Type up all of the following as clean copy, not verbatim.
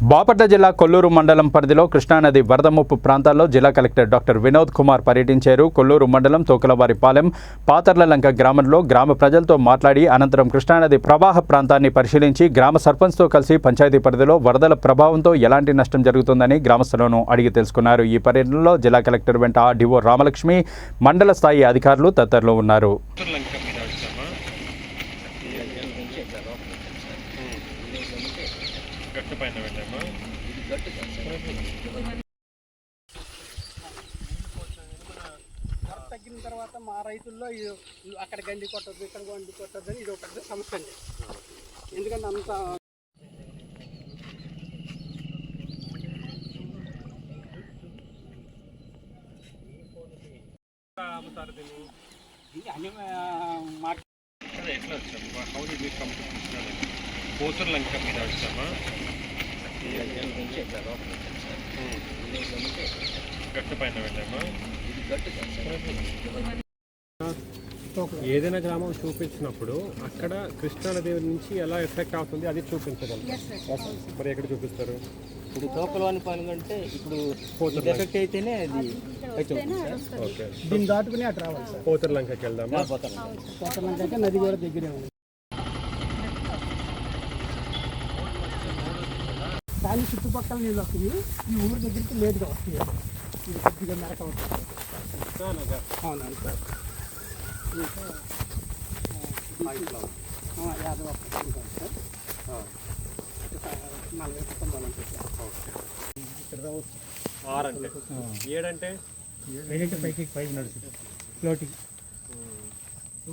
బాపట్ల జిల్లా కొల్లూరు మండలం పరిధిలో కృష్ణానది వరద ముప్పు ప్రాంతాల్లో జిల్లా కలెక్టర్ డాక్టర్ వినోద్ కుమార్ పర్యటించారు. కొల్లూరు మండలం తోకలవారిపాలెం పాతర్లలంక గ్రామంలో గ్రామ ప్రజలతో మాట్లాడి అనంతరం కృష్ణానది ప్రవాహ ప్రాంతాన్ని పరిశీలించి గ్రామ సర్పంచ్తో కలిసి పంచాయతీ పరిధిలో వరదల ప్రభావంతో ఎలాంటి నష్టం జరుగుతుందని గ్రామస్తులను అడిగి తెలుసుకున్నారు. ఈ పర్యటనలో జిల్లా కలెక్టర్ వెంట ఆర్డీఓ రామలక్ష్మి, మండల స్థాయి అధికారులు తదితరులు ఉన్నారు. తగ్గిన తర్వాత మా రైతుల్లో అక్కడ గండి కొట్టద్దు, ఇక్కడ గండి కొట్టద్దు అని ఇది ఒక పెద్ద సమస్య అండి. ఎందుకంటే అంత ఎట్లా వచ్చాము how did we come to కృష్ణానది? పోచర్ లంక మీద వచ్చామా? గట్టు పైన వెళ్ళామా? ఏదైనా గ్రామం చూపించినప్పుడు అక్కడ కృష్ణానది నుంచి ఎలా ఎఫెక్ట్ అవుతుంది అది చూపించగలం. మరి ఎక్కడ చూపిస్తారు? ఇప్పుడు తోకలోని పాలెం అంటే ఇప్పుడు ఎఫెక్ట్ అయితేనే అది ఓకే, దీన్ని దాటుకుని అటు రావాలి సార్. పోచర్ లంకకి వెళ్దామా? పోతలంక అయితే నది కూడా దగ్గరే ఉంది. కానీ చుట్టుపక్కల నీళ్ళు వస్తాయి, ఈ ఊరి దగ్గరికి లేట్గా వస్తాయి. ఇది కొద్దిగా మెరక అవుతుంది. అవునండి సార్. ఇంకా యాదవ ఉంటారు సార్. 40 కుటుంబాలు ఉంటాయి సార్. ఇక్కడ రావచ్చు. 6 అంటే 7 అంటే పైకి నడుస్తుంది ఫ్లోటింగ్.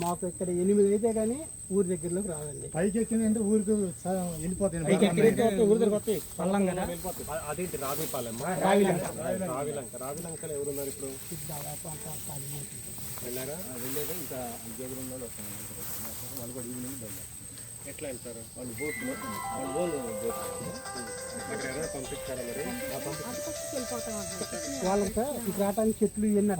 మాకు ఇక్కడ 8 అయితే కానీ ఊరి దగ్గరలోకి రాదండి. పైకి ఎక్కిందంటే ఊరికి వెళ్ళిపోతాయి. ఊరి దగ్గర వస్తాయి పల్లంగా అదేంటి రావిపాలెం? రావిలంకలో ఎవరున్నారు ఇప్పుడు? దాదాపు అంతా ఖాళీ అవుతుంది. వెళ్ళారా? వెళ్ళేది ఇంకా 5 రోజులు వస్తాను. వాళ్ళు కూడా ఈవినింగ్ వెళ్ళారు. ఎట్లా వెళ్తారు? వాళ్ళు బోట్లు వాళ్ళు అక్కడ ఎవరైనా పంపిస్తారా మరి? వాళ్ళకి సార్ ఇక్కడ రావడానికి చెట్లు ఇవన్నీ